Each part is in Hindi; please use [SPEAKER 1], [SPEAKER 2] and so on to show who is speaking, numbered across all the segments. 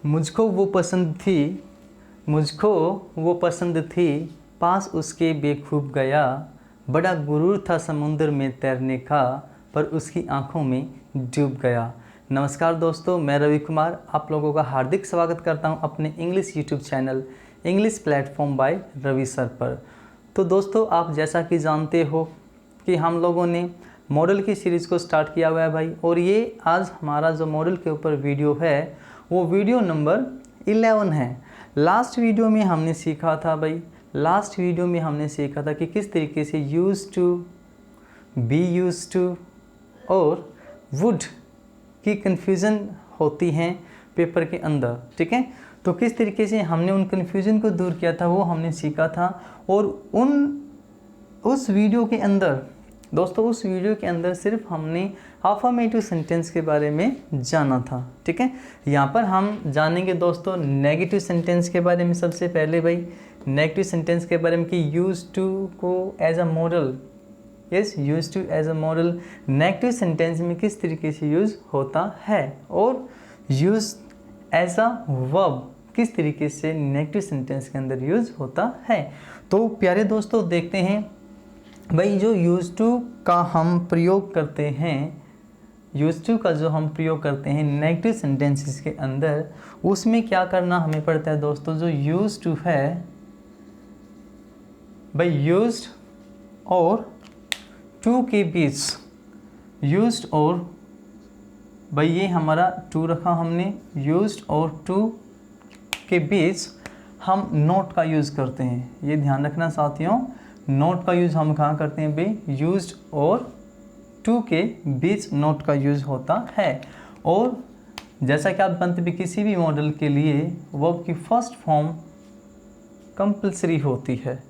[SPEAKER 1] मुझको वो पसंद थी, मुझको वो पसंद थी, पास उसके बेखूब गया, बड़ा गुरूर था समुंदर में तैरने का, पर उसकी आंखों में डूब गया। नमस्कार दोस्तों, मैं रवि कुमार आप लोगों का हार्दिक स्वागत करता हूं अपने English YouTube channel English platform by Ravi sir पर। तो दोस्तों, आप जैसा कि जानते हो कि हम लोगों ने मॉडल की सीरीज़ को स्टार्ट किया हुआ है भाई, और ये आज हमारा जो मॉडल के ऊपर वीडियो है वो वीडियो नंबर 11 है। लास्ट वीडियो में हमने सीखा था कि किस तरीके से use to, be use to और वुड की कन्फ्यूज़न होती हैं पेपर के अंदर, ठीक है। तो किस तरीके से हमने उन कन्फ्यूज़न को दूर किया था वो हमने सीखा था। और उस वीडियो के अंदर दोस्तों, उस वीडियो के अंदर सिर्फ हमने अफर्मेटिव सेंटेंस के बारे में जाना था, ठीक है। यहाँ पर हम जानेंगे दोस्तों नेगेटिव सेंटेंस के बारे में। सबसे पहले भाई नेगेटिव सेंटेंस के बारे में कि यूज़ टू को as a model, yes, use to as a model negative sentence में किस तरीके से यूज़ होता है, और यूज़ एज अ वर्ब किस तरीके से नेगेटिव सेंटेंस के अंदर यूज़ होता है। तो प्यारे दोस्तों, देखते हैं भाई जो यूज़ टू का हम प्रयोग करते हैं, यूज़ टू का जो हम प्रयोग करते हैं नेगेटिव सेंटेंसेस के अंदर, उसमें क्या करना हमें पड़ता है दोस्तों। जो यूज़ टू है भाई, यूज्ड और टू के बीच, यूज्ड और भाई ये हमारा टू रखा हमने, यूज्ड और टू के बीच हम नोट का यूज़ करते हैं। ये ध्यान रखना साथियों, नोट का यूज़ हम कहाँ करते हैं भाई, यूज्ड और टू के बीच नोट का यूज़ होता है। और जैसा कि आप जानते भी किसी भी मॉडल के लिए वर्ब की फर्स्ट फॉर्म कंपल्सरी होती है,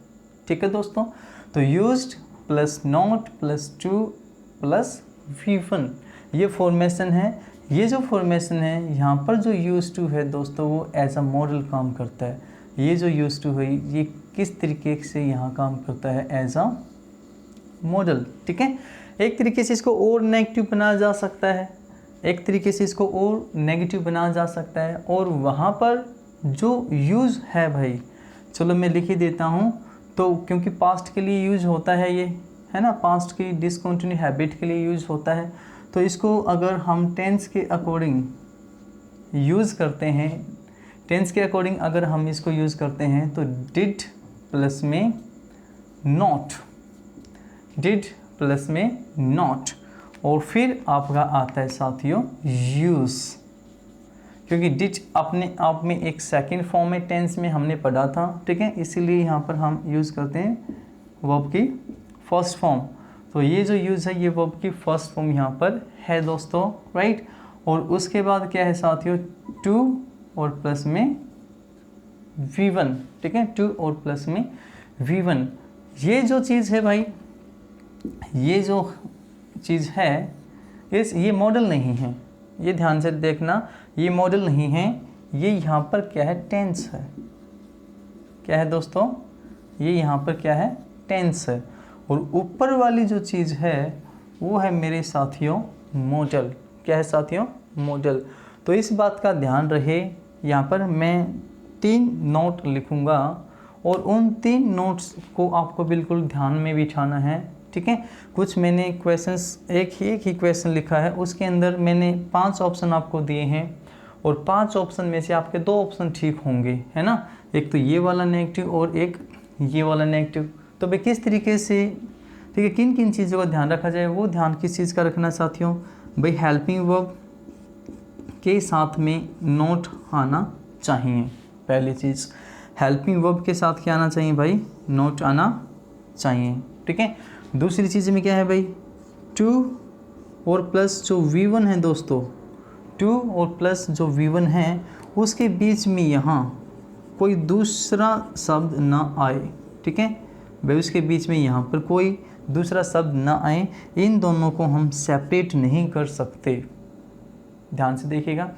[SPEAKER 1] ठीक है दोस्तों। तो used plus note plus two plus V1 ये फॉर्मेशन है। ये जो फॉर्मेशन है यहाँ पर जो यूज़ टू है दोस्तों वो एज अ मॉडल काम करता है। ये जो यूज़ टू है ये किस तरीके से यहाँ काम करता है, एज अ मॉडल, ठीक है। एक तरीके से इसको और नेगेटिव बनाया जा सकता है, एक तरीके से इसको और नेगेटिव बनाया जा सकता है। और वहाँ पर जो यूज़ है भाई, चलो मैं लिख ही देता हूँ। तो क्योंकि पास्ट के लिए यूज़ होता है, ये है ना, पास्ट की डिसकंटिन्यू हैबिट के लिए यूज़ होता है। तो इसको अगर हम टेंस के अकॉर्डिंग यूज़ करते हैं, टेंस के अकॉर्डिंग अगर हम इसको यूज़ करते हैं तो डिड प्लस में नॉट, डिड प्लस में नॉट, और फिर आपका आता है साथियों यूज़। क्योंकि डिड अपने आप में एक सेकंड फॉर्म है, टेंस में हमने पढ़ा था, ठीक है, इसीलिए यहाँ पर हम यूज़ करते हैं वर्ब की फर्स्ट फॉर्म। तो ये जो यूज़ है ये वर्ब की फर्स्ट फॉर्म यहाँ पर है दोस्तों, राइट। और उसके बाद क्या है साथियों, टू और प्लस में V1, ठीक है, टू और प्लस में V1। ये जो चीज़ है भाई, ये जो चीज़ है ये मॉडल नहीं है, ये ध्यान से देखना, ये मॉडल नहीं है, ये यहाँ पर क्या है, टेंस है। क्या है दोस्तों, ये यहाँ पर क्या है, टेंस है। और ऊपर वाली जो चीज़ है वो है मेरे साथियों मॉडल। क्या है साथियों, मॉडल। तो इस बात का ध्यान रहे, यहाँ पर मैं 3 नोट लिखूँगा और उन 3 नोट्स को आपको बिल्कुल ध्यान में बिठाना है, ठीक है। कुछ मैंने क्वेश्चंस, एक ही क्वेश्चन लिखा है, उसके अंदर मैंने 5 ऑप्शन आपको दिए हैं, और 5 ऑप्शन में से आपके 2 ऑप्शन ठीक होंगे, है ना। एक तो ये वाला नेगेटिव और एक ये वाला नेगेटिव। तो भाई किस तरीके से, ठीक है, किन किन चीज़ों का ध्यान रखा जाए, वो ध्यान किस चीज़ का रखना साथियों भाई, हेल्पिंग वर्ब के साथ में नोट आना चाहिए। पहली चीज़, हेल्पिंग वर्ब के साथ क्या आना चाहिए भाई, नोट आना चाहिए, ठीक है। दूसरी चीज़ में क्या है भाई, टू और प्लस जो V1 है दोस्तों, टू और प्लस जो V1 है उसके बीच में यहाँ कोई दूसरा शब्द ना आए, ठीक है भाई, उसके बीच में यहाँ पर कोई दूसरा शब्द ना आए। इन दोनों को हम सेपरेट नहीं कर सकते, ध्यान से देखिएगा,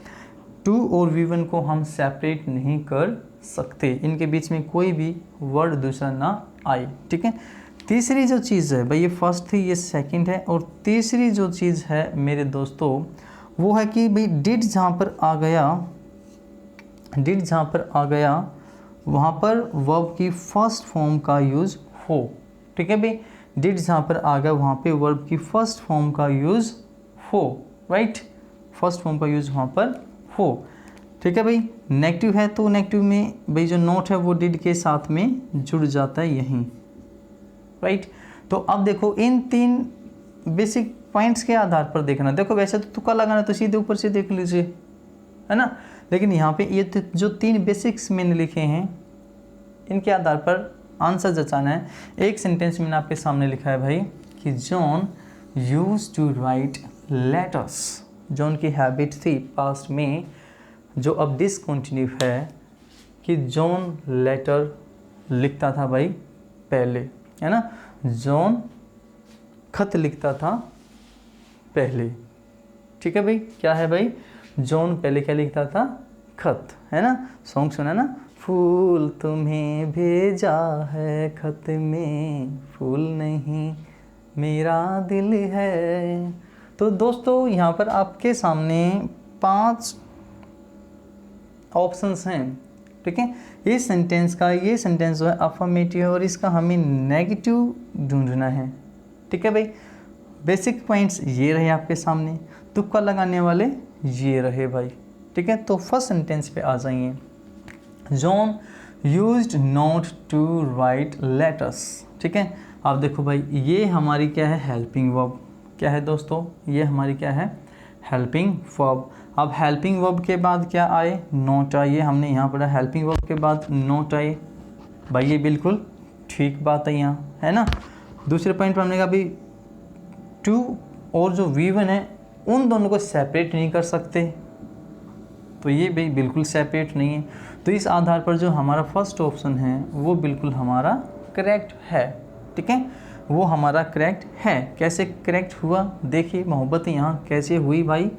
[SPEAKER 1] टू और V1 को हम सेपरेट नहीं कर सकते, इनके बीच में कोई भी वर्ड दूसरा ना आए, ठीक है। तीसरी जो चीज़ है भाई, ये फर्स्ट थी, ये सेकंड है, और तीसरी जो चीज़ है मेरे दोस्तों वो है कि भाई डिड जहाँ पर आ गया डिड जहाँ पर आ गया वहाँ पर वर्ब की फर्स्ट फॉर्म का यूज़ हो, ठीक है भाई। डिड जहाँ पर आ गया वहाँ पे वर्ब की फर्स्ट फॉर्म का यूज़ हो, राइट, फर्स्ट फॉर्म का यूज़ वहाँ पर हो, ठीक है भाई। नेगेटिव है तो नेगेटिव में भाई जो नोट है वो डिड के साथ में जुड़ जाता है यहीं, राइट। तो अब देखो इन 3 बेसिक पॉइंट्स के आधार पर देखना। देखो वैसे तो तुक्का लगाना तो सीधे ऊपर से देख लीजिए, है ना, लेकिन यहाँ पे ये जो 3 बेसिक्स मैंने लिखे हैं इनके आधार पर आंसर जचाना है। एक सेंटेंस मैंने आपके सामने लिखा है भाई कि John used to write letters. John की हैबिट थी पास्ट में, जो अब डिसकंटिन्यू है, कि जॉन लेटर लिखता था भाई पहले, है ना, जॉन खत लिखता था पहले, ठीक है भाई। क्या है भाई, जॉन पहले क्या लिखता था, खत, है ना। सॉन्ग सुना ना, फूल तुम्हें भेजा है खत में, फूल नहीं मेरा दिल है। तो दोस्तों यहाँ पर आपके सामने 5 ऑप्शंस हैं, ठीक है। ये सेंटेंस जो है अफर्मेटिव है और इसका हमें नेगेटिव ढूंढना है, ठीक है भाई। बेसिक पॉइंट्स ये रहे आपके सामने, तुक्का लगाने वाले ये रहे भाई, ठीक है। तो फर्स्ट सेंटेंस पे आ जाइए। John used not to write letters, ठीक है। आप देखो भाई ये हमारी क्या है, हेल्पिंग वर्ब। क्या है दोस्तों, ये हमारी क्या है, हेल्पिंग वर्ब। अब हेल्पिंग वर्ब के बाद क्या आए, नोट आए। हमने यहाँ पढ़ा हेल्पिंग वर्ब के बाद नोट आए भाई, ये बिल्कुल ठीक बात है यहाँ, है ना। दूसरे पॉइंट पर हमने कहा भाई टू और जो V1 है उन दोनों को सेपरेट नहीं कर सकते, तो ये भाई बिल्कुल सेपरेट नहीं है। तो इस आधार पर जो हमारा फर्स्ट ऑप्शन है वो बिल्कुल हमारा करेक्ट है, ठीक है, वो हमारा करेक्ट है। कैसे करेक्ट हुआ, देखिए मोहब्बत यहाँ कैसे हुई भाई।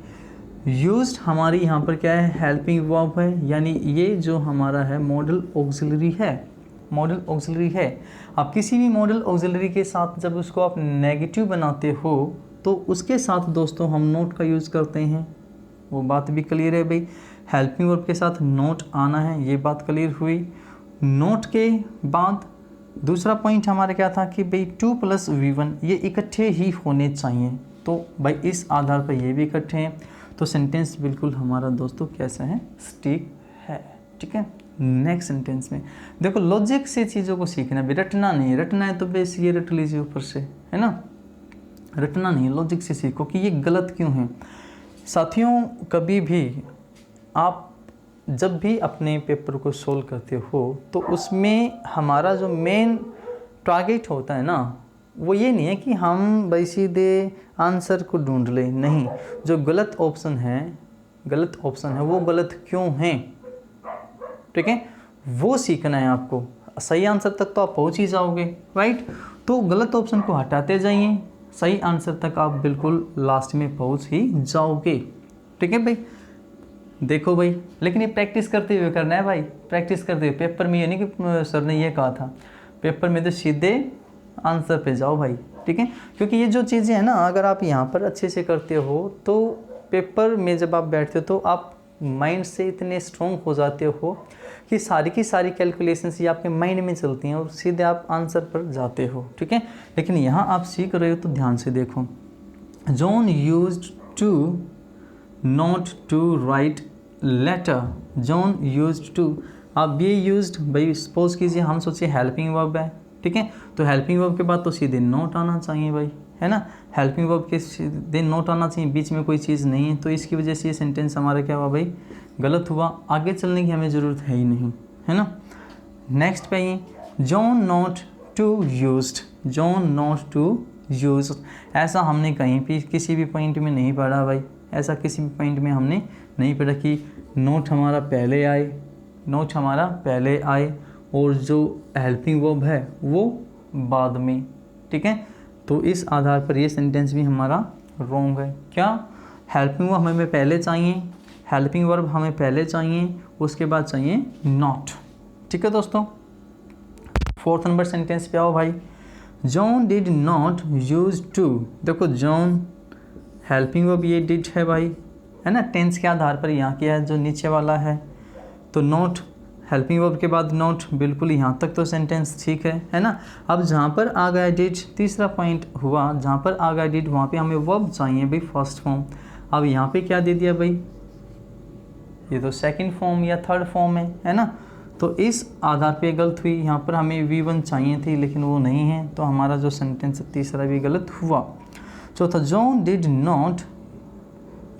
[SPEAKER 1] यूज्ड हमारी यहाँ पर क्या है, हेल्पिंग वर्ब है, यानी ये जो हमारा है मॉडल ऑक्सिलरी है, मॉडल ऑक्सिलरी है। अब किसी भी मॉडल ऑक्सिलरी के साथ जब उसको आप नेगेटिव बनाते हो तो उसके साथ दोस्तों हम नोट का यूज़ करते हैं, वो बात भी क्लियर है भाई। हेल्पिंग वर्ब के साथ नोट आना है, ये बात क्लियर हुई। नोट के बाद दूसरा पॉइंट हमारा क्या था कि भाई 2 + V1 ये इकट्ठे ही होने चाहिए, तो भाई इस आधार पर ये भी इकट्ठे हैं, तो सेंटेंस बिल्कुल हमारा दोस्तों कैसा है, स्टिक है, ठीक है। नेक्स्ट सेंटेंस में देखो लॉजिक से चीज़ों को सीखना भी, रटना नहीं, रटना है तो बेस ये रट लीजिए ऊपर से, है ना, रटना नहीं, लॉजिक से सीखो कि ये गलत क्यों है। साथियों कभी भी आप जब भी अपने पेपर को सोल्व करते हो तो उसमें हमारा जो मेन टारगेट होता है ना, वो ये नहीं है कि हम भाई सीधे आंसर को ढूंढ लें, नहीं, जो गलत ऑप्शन है वो गलत क्यों हैं, ठीक है, वो सीखना है आपको। सही आंसर तक तो आप पहुंच ही जाओगे, राइट। तो गलत ऑप्शन को हटाते जाइए, सही आंसर तक आप बिल्कुल लास्ट में पहुंच ही जाओगे, ठीक है भाई। देखो भाई, लेकिन ये प्रैक्टिस करते हुए करना है भाई, प्रैक्टिस करते हुए। पेपर में ये नहीं कि सर ने ये कहा था, पेपर में तो सीधे आंसर पे जाओ भाई, ठीक है। क्योंकि ये जो चीज़ें हैं ना, अगर आप यहाँ पर अच्छे से करते हो तो पेपर में जब आप बैठते हो तो आप माइंड से इतने स्ट्रॉन्ग हो जाते हो कि सारी की सारी कैलकुलेशंस ये आपके माइंड में चलती हैं और सीधे आप आंसर पर जाते हो, ठीक है। लेकिन यहाँ आप सीख रहे हो तो ध्यान से देखो। John used to not to write letter, John used to. अब ये यूज्ड भाई सपोज कीजिए हम सोचिए हेल्पिंग वर्ब है, ठीक है, तो हेल्पिंग वर्ब के बाद तो सीधे नोट आना चाहिए भाई, है ना। हेल्पिंग वर्ब के सीधे नोट आना चाहिए, बीच में कोई चीज़ नहीं है, तो इसकी वजह से ये सेंटेंस हमारा क्या हुआ भाई, गलत हुआ। आगे चलने की हमें ज़रूरत है ही नहीं, है ना। नेक्स्ट पे ये John not to used, John not to used, ऐसा हमने कहीं भी किसी भी पॉइंट में नहीं पढ़ा भाई, ऐसा किसी भी पॉइंट में हमने नहीं पढ़ा कि नोट हमारा पहले आए, नोट हमारा पहले आए और जो हेल्पिंग वर्ब है वो बाद में, ठीक है। तो इस आधार पर ये सेंटेंस भी हमारा रॉन्ग है। क्या, हेल्पिंग वर्ब हमें पहले चाहिए, हेल्पिंग वर्ब हमें पहले चाहिए, उसके बाद चाहिए नॉट, ठीक है दोस्तों। 4th नंबर सेंटेंस पे आओ भाई। John did not use to, देखो जॉन हेल्पिंग वर्ब ये डिड है भाई, है ना, टेंस के आधार पर यहाँ किया है जो नीचे वाला है। तो नॉट, हेल्पिंग वर्ब के बाद नॉट, बिल्कुल यहाँ तक तो सेंटेंस ठीक है ना। अब जहाँ पर आ गया डिड, तीसरा पॉइंट हुआ जहाँ पर आ गया डिड, वहाँ पे हमें वर्ब चाहिए भाई फर्स्ट फॉर्म। अब यहाँ पे क्या दे दिया भाई, ये तो सेकंड फॉर्म या थर्ड फॉर्म है ना। तो इस आधार पे गलत हुई, यहाँ पर हमें V1 चाहिए थी लेकिन वो नहीं है, तो हमारा जो सेंटेंस तीसरा भी गलत हुआ। चौथा, John did not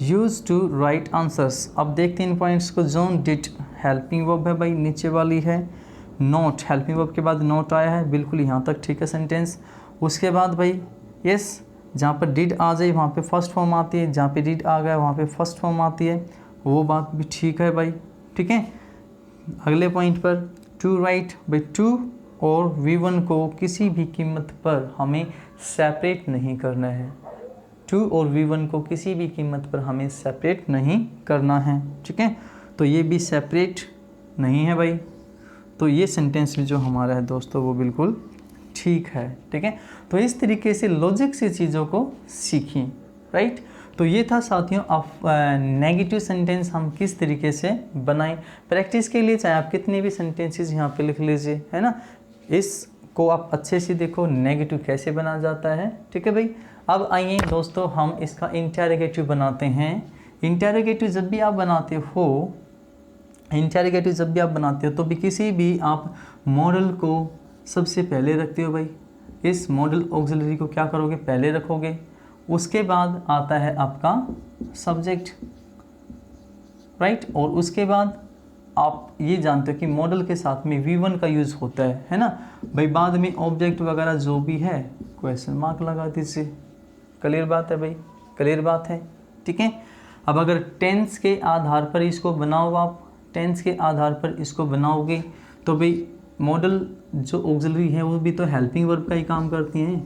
[SPEAKER 1] use to write answers. अब देखते हैं इन पॉइंट्स को। जॉन डिड हेल्पिंग वर्ब है भाई, नीचे वाली है। नॉट हेल्पिंग वर्ब के बाद नॉट आया है, बिल्कुल यहाँ तक ठीक है सेंटेंस। उसके बाद भाई यस, जहाँ पर डिड आ जाए वहाँ पे फर्स्ट फॉर्म आती है, जहाँ पे डिड आ गया वहाँ पे फर्स्ट फॉर्म आती है, वो बात भी ठीक है भाई, ठीक है। अगले पॉइंट पर टू राइट भाई, टू और V1 को किसी भी कीमत पर हमें सेपरेट नहीं करना है। टू और V1 को किसी भी कीमत पर हमें सेपरेट नहीं करना है, ठीक है। तो ये भी सेपरेट नहीं है भाई, तो ये सेंटेंस भी जो हमारा है दोस्तों वो बिल्कुल ठीक है, ठीक है। तो इस तरीके से लॉजिक से चीज़ों को सीखें, राइट। तो ये था साथियों आप नेगेटिव सेंटेंस हम किस तरीके से बनाएं। प्रैक्टिस के लिए चाहे आप कितने भी सेंटेंसेस यहाँ पे लिख लीजिए, है ना, इसको आप अच्छे से देखो नेगेटिव कैसे बना जाता है, ठीक है भाई। अब आइए दोस्तों हम इसका इंटरोगेटिव बनाते हैं। इंटरोगेटिव जब भी आप बनाते हो, इंटरोगेटिव जब भी आप बनाते हो तो भी किसी भी आप मॉडल को सबसे पहले रखते हो भाई। इस मॉडल ऑक्सिलरी को क्या करोगे, पहले रखोगे। उसके बाद आता है आपका सब्जेक्ट, राइट। और उसके बाद आप ये जानते हो कि मॉडल के साथ में V1 का यूज़ होता है ना भाई। बाद में ऑब्जेक्ट वगैरह जो भी है क्वेश्चन मार्क लगा दीजिए। क्लियर बात है भाई, क्लियर बात है, ठीक है। अब अगर टेंस के आधार पर इसको बनाओ, आप टेंस के आधार पर इसको बनाओगे तो भाई मॉडल जो ऑक्सिलरी है वो भी तो हेल्पिंग वर्ब का ही काम करती हैं,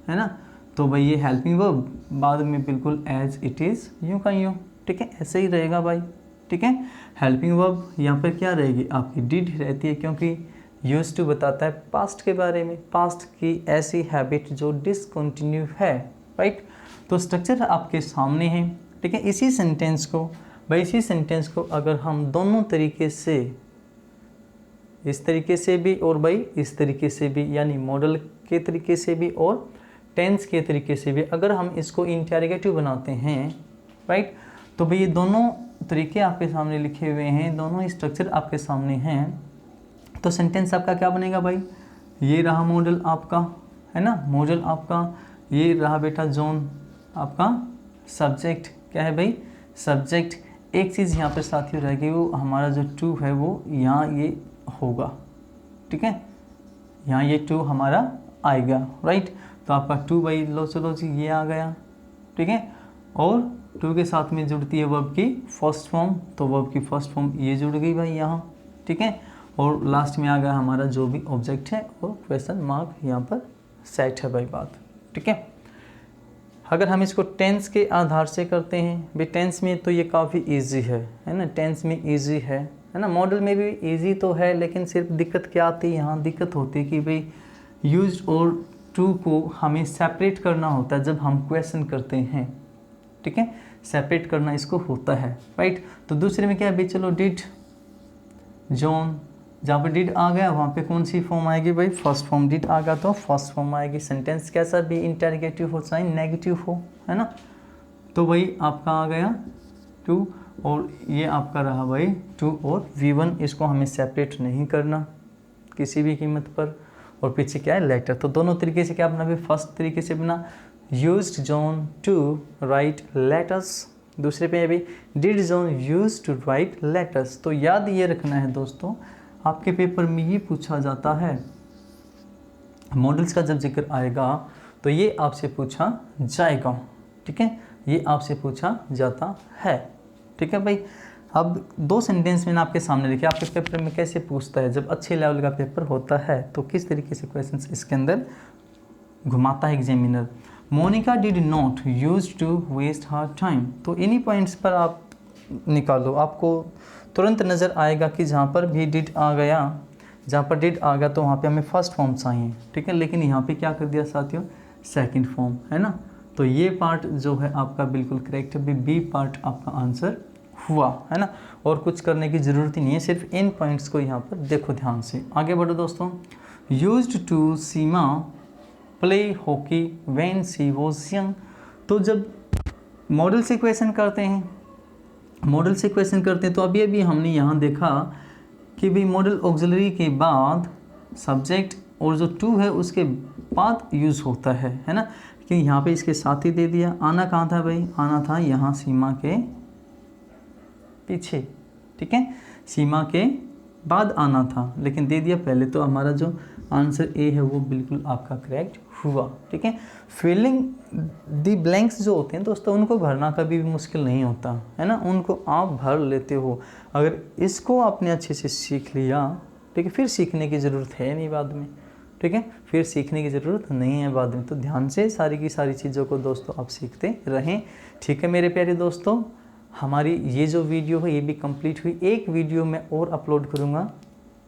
[SPEAKER 1] है ना। तो भाई ये हेल्पिंग वर्ब बाद में बिल्कुल एज इट इज़ यूँ का यूँ, ठीक है, ऐसे ही रहेगा भाई, ठीक है। हेल्पिंग वर्ब यहाँ पर क्या रहेगी आपकी, डिड रहती है, क्योंकि यूज्ड टू बताता है पास्ट के बारे में, पास्ट की ऐसी हैबिट जो डिसकंटिन्यू है, राइट। तो स्ट्रक्चर आपके सामने है, ठीक है। इसी सेंटेंस को भाई, इसी सेंटेंस को अगर हम दोनों तरीके से, इस तरीके से भी और भाई इस तरीके से भी, यानी मॉडल के तरीके से भी और टेंस के तरीके से भी अगर हम इसको इंटरोगेटिव बनाते हैं, राइट, तो भाई ये दोनों तरीके आपके सामने लिखे हुए हैं, दोनों स्ट्रक्चर आपके सामने हैं। तो सेंटेंस आपका क्या बनेगा भाई, ये रहा मॉडल आपका, है ना, मॉडल आपका, ये रहा बेटा जॉन आपका सब्जेक्ट, क्या है भाई, सब्जेक्ट। एक चीज़ यहाँ पर साथियों रहेगी, वो हमारा जो टू है वो यहाँ ये होगा, ठीक है, यहाँ ये टू हमारा आएगा, राइट। तो आपका टू बाई लो, चलो जी ये आ गया, ठीक है। और टू के साथ में जुड़ती है वर्ब की फर्स्ट फॉर्म, तो वर्ब की फर्स्ट फॉर्म ये जुड़ गई भाई यहाँ, ठीक है। और लास्ट में आ गया हमारा जो भी ऑब्जेक्ट है और क्वेश्चन मार्क यहाँ पर सेट है भाई बात, ठीक है। अगर हम इसको टेंस के आधार से करते हैं भाई, टेंस में तो ये काफ़ी इजी है ना, टेंस में इजी है ना, मॉडल में भी इजी तो है, लेकिन सिर्फ दिक्कत क्या आती है, यहाँ दिक्कत होती है कि भाई यूज्ड और टू को हमें सेपरेट करना होता है जब हम क्वेश्चन करते हैं, ठीक है, सेपरेट करना इसको होता है, राइट। तो दूसरे में क्या है भाई, चलो डिड जॉन, जहाँ पर डिड आ गया वहाँ पे कौन सी फॉर्म आएगी भाई, फर्स्ट फॉर्म, डिड आ गया तो फर्स्ट फॉर्म आएगी। सेंटेंस कैसा भी इंटरोगेटिव हो चाहे नेगेटिव हो, है ना। तो भाई आपका आ गया टू और ये आपका रहा भाई टू और V1, इसको हमें सेपरेट नहीं करना किसी भी कीमत पर। और पीछे क्या है, लेटर। तो दोनों तरीके से क्या बना भाई, फर्स्ट तरीके से बना used John to write letters, दूसरे पे है भाई did John use to write letters. तो याद ये रखना है दोस्तों, आपके पेपर में ये पूछा जाता है, मॉडल्स का जब जिक्र आएगा तो ये आपसे पूछा जाएगा, ठीक है, ये आपसे पूछा जाता है, ठीक है भाई। अब दो सेंटेंस मैंने आपके सामने लिखे, आपके पेपर में कैसे पूछता है, जब अच्छे लेवल का पेपर होता है तो किस तरीके से क्वेश्चंस इसके अंदर घुमाता है examiner. Monica did not use to waste her time. तो इन्हीं पॉइंट्स पर आप निकालो, आपको तुरंत नज़र आएगा कि जहाँ पर भी डिड आ गया, जहाँ पर डिड आ गया तो वहाँ पे हमें फर्स्ट फॉर्म चाहिए, ठीक है, लेकिन यहाँ पे क्या कर दिया साथियों, सेकंड फॉर्म, है ना। तो ये पार्ट जो है आपका बिल्कुल करेक्ट है, बी पार्ट आपका आंसर हुआ, है ना। और कुछ करने की ज़रूरत ही नहीं है, सिर्फ इन पॉइंट्स को यहाँ पर देखो ध्यान से। आगे बढ़ो दोस्तों। Used to Seema play hockey when she was young. तो जब मॉडल से क्वेश्चन करते हैं तो अभी अभी हमने यहाँ देखा कि भाई मॉडल ऑक्सिलरी के बाद सब्जेक्ट और जो टू है उसके बाद यूज़ होता है ना। कि यहाँ पे इसके साथ ही दे दिया। आना कहाँ था भाई, आना था यहाँ सीमा के पीछे, ठीक है, सीमा के बाद आना था, लेकिन दे दिया पहले। तो हमारा जो आंसर ए है वो बिल्कुल आपका करेक्ट हुआ, ठीक है। फिलिंग दी ब्लैंक्स जो होते हैं दोस्तों, उनको भरना कभी भी मुश्किल नहीं होता, है ना, उनको आप भर लेते हो। अगर इसको आपने अच्छे से सीख लिया, ठीक है, फिर सीखने की ज़रूरत है नहीं बाद में, ठीक है, फिर सीखने की ज़रूरत नहीं है बाद में। तो ध्यान से सारी की सारी चीज़ों को दोस्तों आप सीखते रहें, ठीक है मेरे प्यारे दोस्तों। हमारी ये जो वीडियो है ये भी कंप्लीट हुई। एक वीडियो मैं और अपलोड करूँगा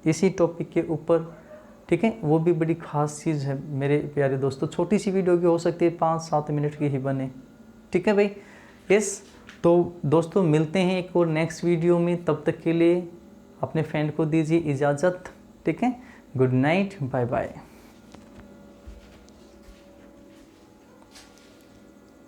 [SPEAKER 1] इसी टॉपिक के ऊपर, ठीक है, वो भी बड़ी ख़ास चीज़ है मेरे प्यारे दोस्तों। छोटी सी वीडियो की हो सकती है, 5-7 मिनट की ही बने, ठीक है भाई। यस, तो दोस्तों मिलते हैं एक और नेक्स्ट वीडियो में। तब तक के लिए अपने फ्रेंड को दीजिए इजाज़त, ठीक है। Good night, bye bye.